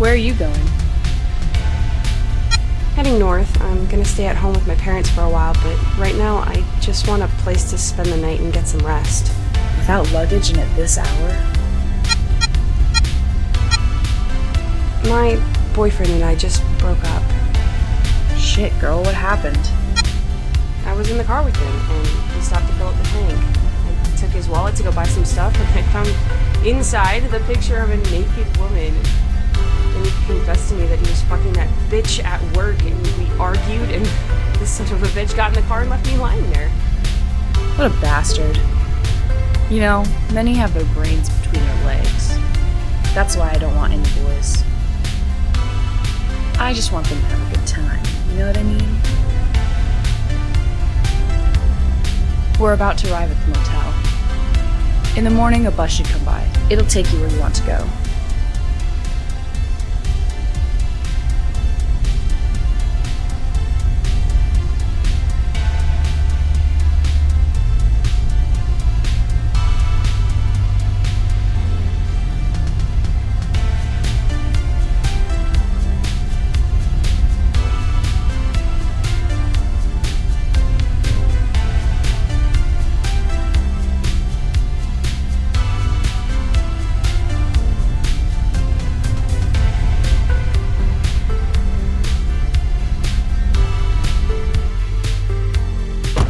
Where are you going? Heading north. I'm gonna stay at home with my parents for a while, but right now I just want a place to spend the night and get some rest. Without luggage and at this hour? My boyfriend and I just broke up. Shit, girl, what happened? I was in the car with him, and he stopped to fill up the tank. I took his wallet to go buy some stuff, and I found inside the picture of a naked woman. And he confessed to me that he was fucking that bitch at work, and we argued, and this son of a bitch got in the car and left me lying there. What a bastard. You know, many have their brains between their legs. That's why I don't want any boys. I just want them to have a good time, you know what I mean? We're about to arrive at the motel. In the morning, a bus should come by. It'll take you where you want to go.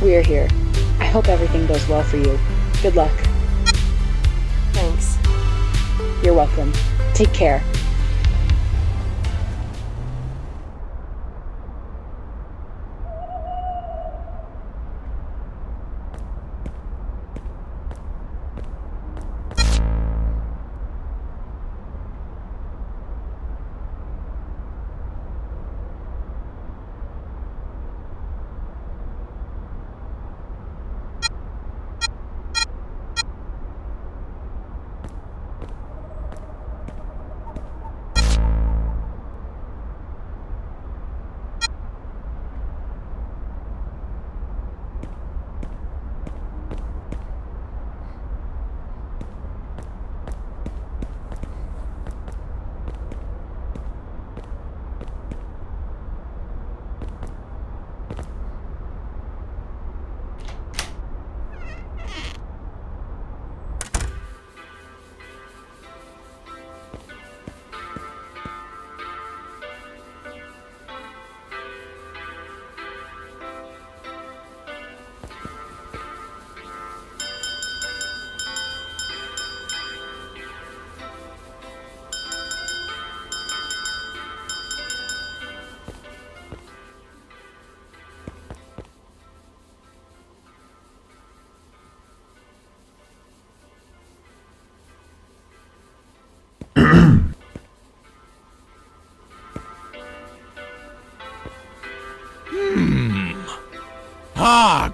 We're here. I hope everything goes well for you. Good luck. Thanks. You're welcome. Take care.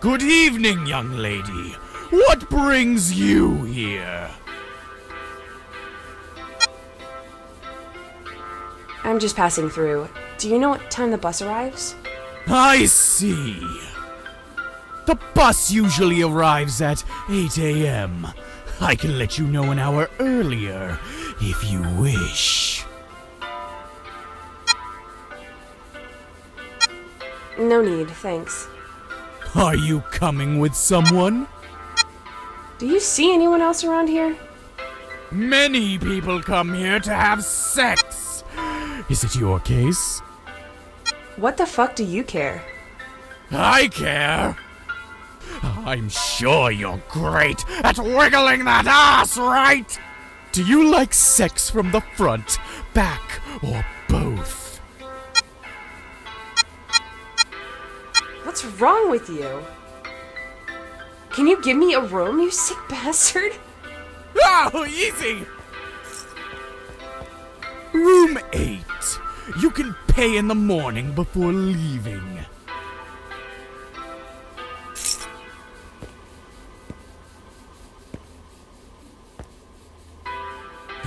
Good evening, young lady. What brings you here? I'm just passing through. Do you know what time the bus arrives? I see. The bus usually arrives at 8 a.m. I can let you know an hour earlier, if you wish. No need, thanks. Are you coming with someone? Do you see anyone else around here? Many people come here to have sex. Is it your case? What the fuck do you care? I care. I'm sure you're great at wiggling that ass, right? Do you like sex from the front, back, or both? What's wrong with you? Can you give me a room, you sick bastard? Oh, easy! Room 8. You can pay in the morning before leaving.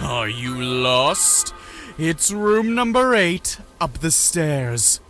Are you lost? It's room number 8, up the stairs.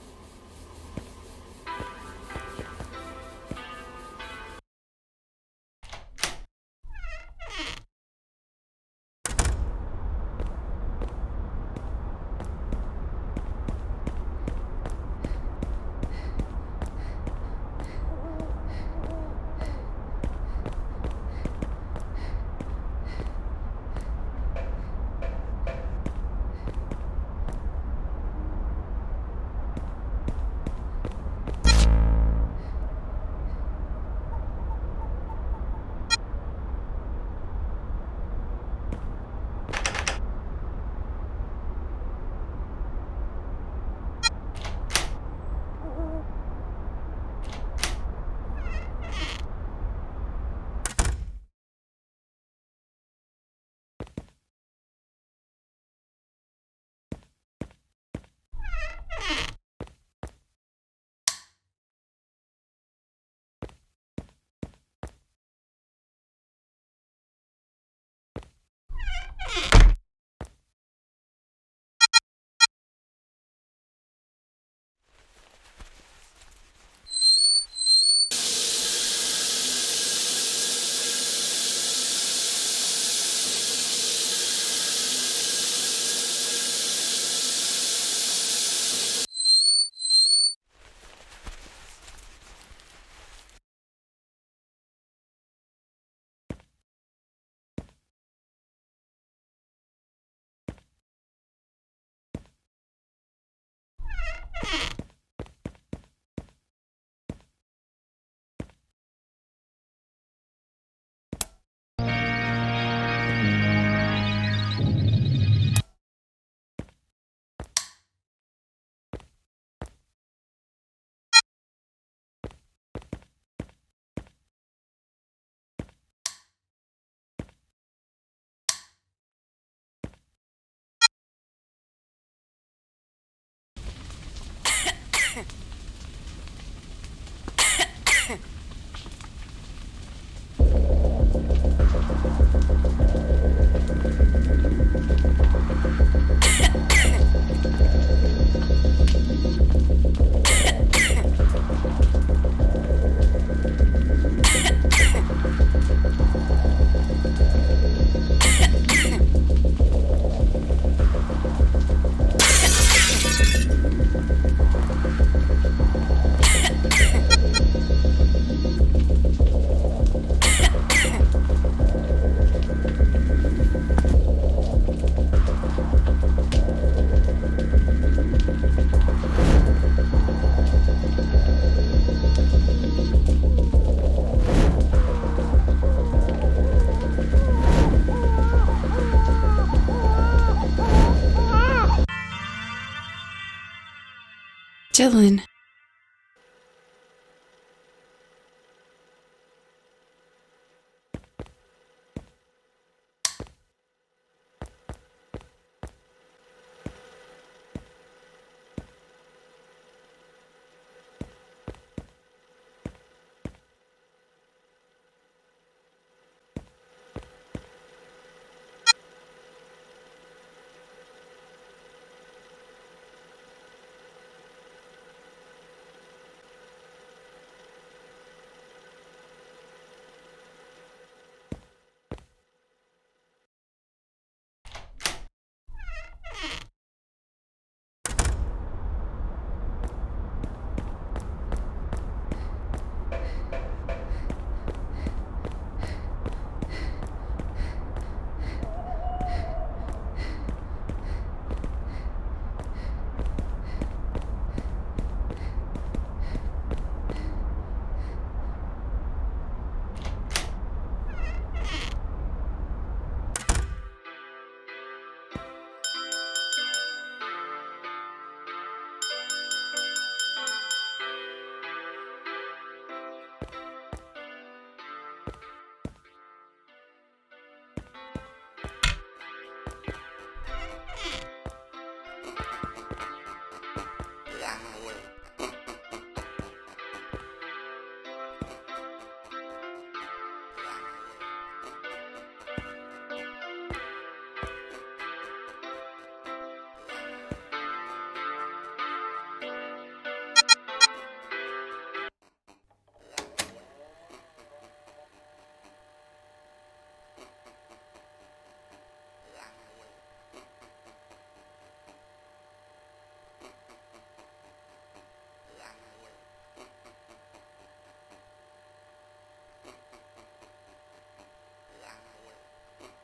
chillin'.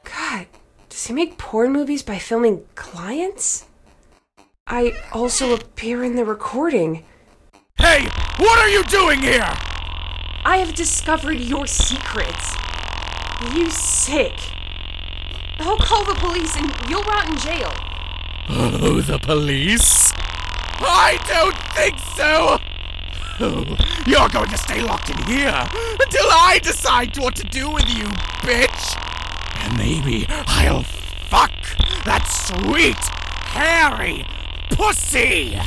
God, does he make porn movies by filming clients? I also appear in the recording. Hey, what are you doing here? I have discovered your secrets. You sick. I'll call the police and you'll rot in jail. Oh, the police? I don't think so! Oh, you're going to stay locked in here until I decide what to do with you, bitch! And maybe I'll fuck that sweet, hairy pussy!